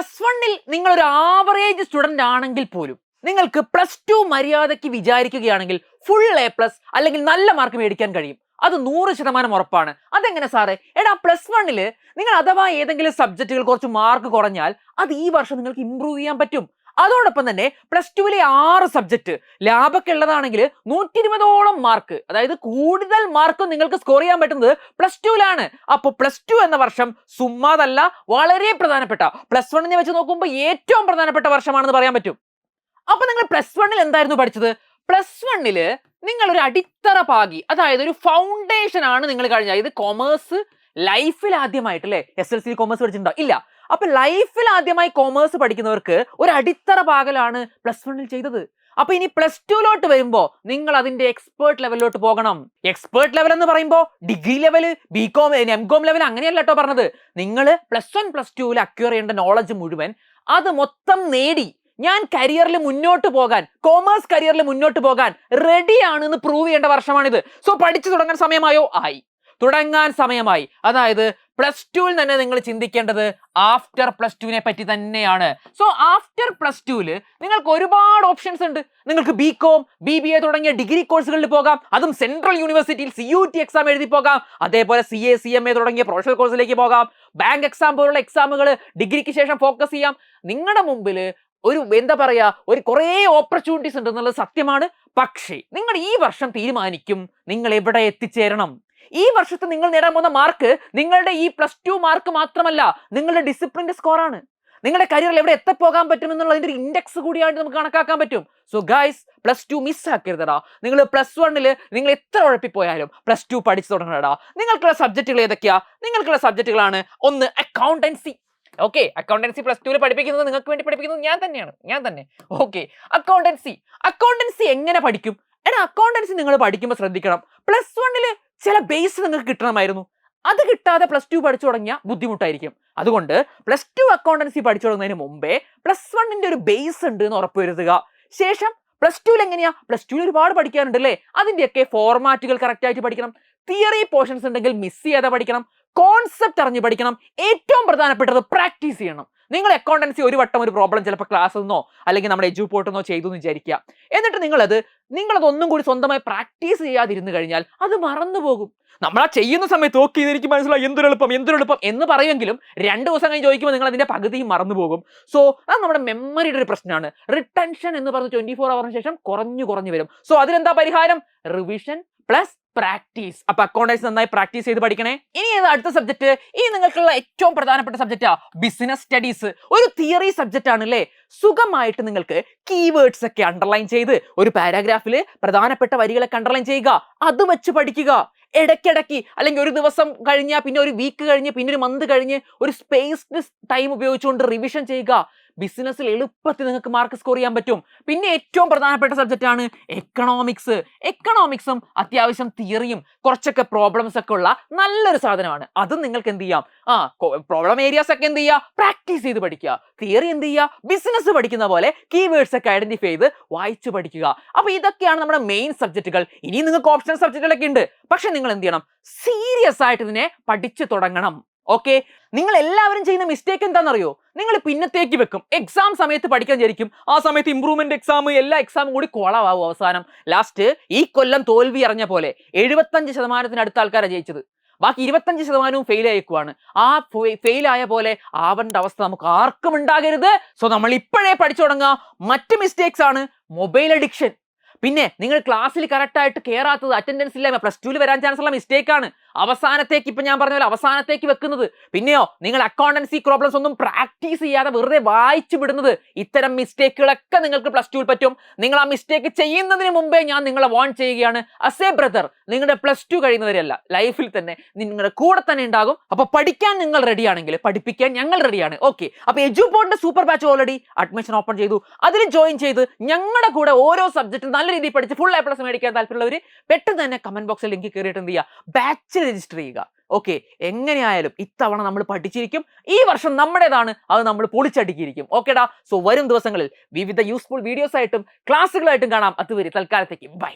Plus വണ്ണിൽ നിങ്ങൾ ഒരു ആവറേജ് സ്റ്റുഡന്റ് ആണെങ്കിൽ പോലും നിങ്ങൾക്ക് പ്ലസ് ടു മര്യാദയ്ക്ക് വിചാരിക്കുകയാണെങ്കിൽ ഫുൾ A+ അല്ലെങ്കിൽ നല്ല മാർക്ക് മേടിക്കാൻ കഴിയും. അത് 100% ഉറപ്പാണ്. അതെങ്ങനെ സാറേ? എടാ പ്ലസ് വണ്ണില് നിങ്ങൾ അഥവാ ഏതെങ്കിലും സബ്ജക്റ്റുകൾ കുറച്ച് മാർക്ക് കുറഞ്ഞാൽ അത് ഈ വർഷം നിങ്ങൾക്ക് ഇംപ്രൂവ് ചെയ്യാൻ പറ്റും. അതോടൊപ്പം തന്നെ പ്ലസ് ടുവിലെ 6 സബ്ജക്ട് ലാബൊക്കെ ഉള്ളതാണെങ്കിൽ 120ഓളം മാർക്ക്, അതായത് കൂടുതൽ മാർക്ക് നിങ്ങൾക്ക് സ്കോർ ചെയ്യാൻ പറ്റുന്നത് പ്ലസ് ടുവിലാണ്. അപ്പോൾ പ്ലസ് ടു എന്ന വർഷം സുമ്മാതല്ല, വളരെ പ്രധാനപ്പെട്ട, പ്ലസ് വണ്ണിനെ വെച്ച് നോക്കുമ്പോൾ ഏറ്റവും പ്രധാനപ്പെട്ട വർഷമാണെന്ന് പറയാൻ പറ്റും. അപ്പൊ നിങ്ങൾ പ്ലസ് വണ്ണിൽ എന്തായിരുന്നു പഠിച്ചത്? പ്ലസ് വണ്ണില് നിങ്ങൾ ഒരു അടിത്തറ പാകി, അതായത് ഒരു ഫൗണ്ടേഷൻ ആണ് നിങ്ങൾ കഴിഞ്ഞ. ഇത് കൊമേഴ്സ് ലൈഫിൽ ആദ്യമായിട്ട് അല്ലേ SLC കൊമേഴ്സ് പഠിച്ചിട്ടുണ്ടോ? ഇല്ല. അപ്പൊ ലൈഫിൽ ആദ്യമായി കൊമേഴ്സ് പഠിക്കുന്നവർക്ക് ഒരു അടിത്തറ പാകലാണ് പ്ലസ് വണ്ണിൽ ചെയ്തത്. അപ്പൊ ഇനി പ്ലസ് ടുലോട്ട് വരുമ്പോ നിങ്ങൾ അതിന്റെ എക്സ്പേർട്ട് ലെവലിലോട്ട് പോകണം. എക്സ്പേർട്ട് ലെവൽ എന്ന് പറയുമ്പോൾ degree level, BCom MCom level അങ്ങനെയല്ല കേട്ടോ പറഞ്ഞത്. നിങ്ങൾ പ്ലസ് വൺ പ്ലസ് ടുവിൽ അക്വയർ ചെയ്യേണ്ട നോളജ് മുഴുവൻ അത് മൊത്തം നേടി ഞാൻ കരിയറിൽ മുന്നോട്ട് പോകാൻ, കോമേഴ്സ് കരിയറിൽ മുന്നോട്ട് പോകാൻ റെഡിയാണെന്ന് പ്രൂവ് ചെയ്യേണ്ട വർഷമാണിത്. സോ പഠിച്ചു തുടങ്ങാൻ സമയമായോ? ആയി. തുടങ്ങാൻ സമയമായി. അതായത് പ്ലസ് ടുവിൽ തന്നെ നിങ്ങൾ ചിന്തിക്കേണ്ടത് ആഫ്റ്റർ പ്ലസ് ടുവിനെ പറ്റി തന്നെയാണ്. സോ ആഫ്റ്റർ പ്ലസ് ടുവിൽ നിങ്ങൾക്ക് ഒരുപാട് ഓപ്ഷൻസ് ഉണ്ട്. നിങ്ങൾക്ക് BCom BBA തുടങ്ങിയ ഡിഗ്രി കോഴ്സുകളിൽ പോകാം. അതും സെൻട്രൽ യൂണിവേഴ്സിറ്റിയിൽ CUT എക്സാം എഴുതി പോകാം. അതേപോലെ CA CMA തുടങ്ങിയ പ്രൊഫഷണൽ കോഴ്സിലേക്ക് പോകാം. ബാങ്ക് എക്സാം പോലുള്ള എക്സാമുകൾ ഡിഗ്രിക്ക് ശേഷം ഫോക്കസ് ചെയ്യാം. നിങ്ങളുടെ മുമ്പിൽ ഒരു എന്താ പറയാ, ഒരു കുറേ ഓപ്പർച്യൂണിറ്റീസ് ഉണ്ട് എന്നുള്ളത് സത്യമാണ്. പക്ഷേ നിങ്ങൾ ഈ വർഷം തീരുമാനിക്കും നിങ്ങൾ എവിടെ എത്തിച്ചേരണം. ഈ വർഷത്തെ നിങ്ങൾ നേടാൻ പോകുന്ന മാർക്ക് നിങ്ങളുടെ ഈ പ്ലസ് ടു മാർക്ക് മാത്രമല്ല, നിങ്ങളുടെ ഡിസിപ്ലിന്റെ സ്കോറാണ്. നിങ്ങളുടെ കരിയറിൽ എവിടെ എത്തിപ്പോകാൻ പറ്റും എന്നുള്ളതിന്റെ ഒരു ഇൻഡെക്സ് കൂടിയായിട്ട് നമുക്ക് കണക്കാക്കാൻ പറ്റും. സോ ഗൈസ്, പ്ലസ് ടു മിസ്സാക്കരുതടാ. നിങ്ങൾ പ്ലസ് വണ്ണില് നിങ്ങൾ എത്ര ഉഴപ്പിപ്പോയാലും പ്ലസ് ടു പഠിച്ചു തുടങ്ങണടാ. നിങ്ങൾക്കുള്ള സബ്ജക്റ്റുകൾ ഏതൊക്കെയാ? നിങ്ങൾക്കുള്ള സബ്ജക്റ്റുകളാണ് ഒന്ന് അക്കൗണ്ടൻസി. ഓക്കെ, അക്കൗണ്ടൻസി പ്ലസ് ടുവിൽ പഠിപ്പിക്കുന്നത് നിങ്ങൾക്ക് വേണ്ടി പഠിപ്പിക്കുന്നത് ഞാൻ തന്നെ. ഓക്കെ, അക്കൗണ്ടൻസി എങ്ങനെ പഠിക്കും? എടാ അക്കൗണ്ടൻസി നിങ്ങൾ പഠിക്കുമ്പോൾ ശ്രദ്ധിക്കണം, പ്ലസ് വണ്ണില് ചില ബേസ് നിങ്ങൾക്ക് കിട്ടണമായിരുന്നു. അത് കിട്ടാതെ പ്ലസ് ടു പഠിച്ചു തുടങ്ങിയ ബുദ്ധിമുട്ടായിരിക്കും. അതുകൊണ്ട് പ്ലസ് ടു അക്കൗണ്ടൻസി പഠിച്ചു തുടങ്ങുന്നതിന് മുമ്പേ പ്ലസ് വണ്ണിന്റെ ഒരു ബേസ് ഉണ്ട് എന്ന് ഉറപ്പുവരുത്തുക. ശേഷം പ്ലസ് ടുവിൽ എങ്ങനെയാ? പ്ലസ് ടുവിൽ ഒരുപാട് പഠിക്കാനുണ്ട് അല്ലേ? അതിന്റെയൊക്കെ ഫോർമാറ്റുകൾ കറക്റ്റ് ആയിട്ട് പഠിക്കണം. തിയറി പോർഷൻസ് ഉണ്ടെങ്കിൽ മിസ് ചെയ്യാതെ പഠിക്കണം. കോൺസെപ്റ്റ് അറിഞ്ഞ് പഠിക്കണം. ഏറ്റവും പ്രധാനപ്പെട്ടത് പ്രാക്ടീസ് ചെയ്യണം. നിങ്ങൾ അക്കൗണ്ടൻസി ഒരു വട്ടം ഒരു പ്രോബ്ലം ചിലപ്പോൾ ക്ലാസ്സിൽ നിന്നോ അല്ലെങ്കിൽ നമ്മുടെ എജുപോർട്ടിൽ ചെയ്തു എന്ന് വിചാരിക്കുക. എന്നിട്ട് നിങ്ങളതൊന്നും കൂടി സ്വന്തമായി പ്രാക്ടീസ് ചെയ്യാതിരുന്നു കഴിഞ്ഞാൽ അത് മറന്നുപോകും. നമ്മൾ ആ ചെയ്യുന്ന സമയത്ത് ഓക്കെ എനിക്ക് മനസ്സിലായി എന്തൊരെളുപ്പം എന്ന് പറയുമെങ്കിലും 2 ദിവസം കഴിഞ്ഞ് ചോദിക്കുമ്പോൾ നിങ്ങൾ അതിന്റെ പകുതിയും മറന്നുപോകും. സോ അത് നമ്മുടെ മെമ്മറിയുടെ ഒരു പ്രശ്നമാണ്. റിട്ടൻഷൻ എന്ന് പറഞ്ഞ് 24 hours ശേഷം കുറഞ്ഞു വരും. സോ അതിനെന്താ പരിഹാരം? Revision plus practice. അപ്പൊ അക്കൗണ്ടൻസി നന്നായി പ്രാക്ടീസ് ചെയ്ത് പഠിക്കണേ. ഇനി അടുത്ത സബ്ജക്ട്, ഇനി നിങ്ങൾക്കുള്ള ഏറ്റവും പ്രധാനപ്പെട്ട സബ്ജക്റ്റാ ബിസിനസ് സ്റ്റഡീസ്. ഒരു തിയറി സബ്ജക്റ്റ് ആണ് അല്ലേ? സുഖമായിട്ട് നിങ്ങൾക്ക് കീവേഡ്സ് ഒക്കെ അണ്ടർലൈൻ ചെയ്ത് ഒരു പാരാഗ്രാഫിൽ പ്രധാനപ്പെട്ട വരികളൊക്കെ അണ്ടർലൈൻ ചെയ്യുക. അത് വെച്ച് പഠിക്കുക. ഇടയ്ക്കിടയ്ക്ക് അല്ലെങ്കിൽ ഒരു ദിവസം കഴിഞ്ഞാൽ പിന്നെ ഒരു വീക്ക് കഴിഞ്ഞ് പിന്നെ ഒരു മന്ത് കഴിഞ്ഞ് ഒരു സ്പേസ്ഡ് ടൈം ഉപയോഗിച്ചുകൊണ്ട് റിവിഷൻ ചെയ്യുക. ബിസിനസ്സിൽ എളുപ്പത്തിൽ നിങ്ങൾക്ക് മാർക്ക് സ്കോർ ചെയ്യാൻ പറ്റും. പിന്നെ ഏറ്റവും പ്രധാനപ്പെട്ട സബ്ജക്റ്റ് ആണ് എക്കണോമിക്സ്. എക്കണോമിക്സും അത്യാവശ്യം തിയറിയും കുറച്ചൊക്കെ പ്രോബ്ലംസ് ഒക്കെ ഉള്ള നല്ലൊരു സാധനമാണ്. അതും നിങ്ങൾക്ക് എന്ത് ചെയ്യാം? പ്രോബ്ലം ഏരിയാസ് ഒക്കെ എന്ത് ചെയ്യുക? പ്രാക്ടീസ് ചെയ്ത് പഠിക്കുക. തിയറി എന്ത് ചെയ്യുക? ബിസിനസ് പഠിക്കുന്ന പോലെ കീവേഡ്സ് ഒക്കെ ഐഡന്റിഫൈ ചെയ്ത് വായിച്ചു പഠിക്കുക. അപ്പൊ ഇതൊക്കെയാണ് നമ്മുടെ മെയിൻ സബ്ജക്റ്റുകൾ. ഇനി നിങ്ങൾക്ക് ഓപ്ഷണൽ സബ്ജക്റ്റുകളൊക്കെ ഉണ്ട്. പക്ഷെ നിങ്ങൾ എന്ത് ചെയ്യണം? സീരിയസ് ആയിട്ട് ഇതിനെ പഠിച്ചു തുടങ്ങണം. ഓക്കെ, നിങ്ങൾ എല്ലാവരും ചെയ്യുന്ന മിസ്റ്റേക്ക് എന്താണെന്നറിയോ? നിങ്ങൾ പിന്നത്തേക്ക് വെക്കും. എക്സാം സമയത്ത് പഠിക്കാൻ വിചാരിക്കും. ആ സമയത്ത് ഇംപ്രൂവ്മെന്റ് എക്സാം എല്ലാ എക്സാമും കൂടി കൊളാവും. അവസാനം ലാസ്റ്റ് ഈ കൊല്ലം തോൽവി അറിഞ്ഞ പോലെ 75% ആൾക്കാരാണ് ജയിച്ചത്. ബാക്കി 25% ഫെയിൽ ആയിക്കുവാണ്. ആ ഫെയിൽ ആയ പോലെ ആവേണ്ട അവസ്ഥ നമുക്ക് ആർക്കും ഉണ്ടാകരുത്. സോ നമ്മൾ ഇപ്പോഴേ പഠിച്ചു തുടങ്ങുക. മറ്റ് മിസ്റ്റേക്സ് ആണ് മൊബൈൽ അഡിക്ഷൻ. പിന്നെ നിങ്ങൾ ക്ലാസ്സിൽ കറക്റ്റായിട്ട് കയറാത്തത്, അറ്റൻഡൻസ് ഇല്ലായ്മ, പ്ലസ് ടുവിൽ വരാൻ ചാൻസ് ഉള്ള മിസ്റ്റേക്ക് ആണ്. അവസാനത്തേക്ക് ഇപ്പൊ ഞാൻ പറഞ്ഞ പോലെ അവസാനത്തേക്ക് വെക്കുന്നത്. പിന്നെയോ നിങ്ങൾ അക്കൗണ്ടൻസി പ്രോബ്ലംസ് ഒന്നും പ്രാക്ടീസ് ചെയ്യാതെ വെറുതെ വായിച്ചു വിടുന്നത്. ഇത്തരം മിസ്റ്റേക്കുകളൊക്കെ നിങ്ങൾക്ക് പ്ലസ് ടുവിൽ പറ്റും. നിങ്ങൾ ആ മിസ്റ്റേക്ക് ചെയ്യുന്നതിന് മുമ്പേ ഞാൻ നിങ്ങളെ വാൺ ചെയ്യുകയാണ്. ആസ് എ ബ്രദർ, നിങ്ങളുടെ പ്ലസ് ടു കഴിയുന്നവരല്ല, ലൈഫിൽ തന്നെ നിങ്ങളുടെ കൂടെ തന്നെ ഉണ്ടാകും. അപ്പൊ പഠിക്കാൻ നിങ്ങൾ റെഡിയാണെങ്കിൽ പഠിപ്പിക്കാൻ ഞങ്ങൾ റെഡിയാണ്. ഓക്കെ, അപ്പൊ എജുപോർട്ടിന്റെ super batch already admission open ചെയ്തു. അതിൽ ജോയിൻ ചെയ്ത് ഞങ്ങളുടെ കൂടെ ഓരോ സബ്ജക്റ്റും നല്ല രീതിയിൽ പഠിച്ച് ഫുൾ A+ മേടിക്കാൻ താല്പര്യമുള്ളവർ പെട്ടെന്ന് തന്നെ കമന്റ് ബോക്സിൽ ലിങ്ക് കയറിയിട്ട് എന്ത് ചെയ്യുക? ബാച്ച് രജിസ്റ്റർ ചെയ്യുക. ഓക്കെ, എങ്ങനെയായാലും ഇത്തവണ നമ്മൾ പഠിച്ചിരിക്കും. ഈ വർഷം നമ്മുടേതാണ്, അത് നമ്മൾ പൊളിച്ചടുക്കിയിരിക്കും. ഓക്കേടാ. സോ വരും ദിവസങ്ങളിൽ വിവിധ യൂസ്ഫുൾ വീഡിയോസ് ആയിട്ടും ക്ലാസ്സുകളായിട്ടും കാണാം. അതുവരെ തൽക്കാലത്തേക്ക് ബൈ.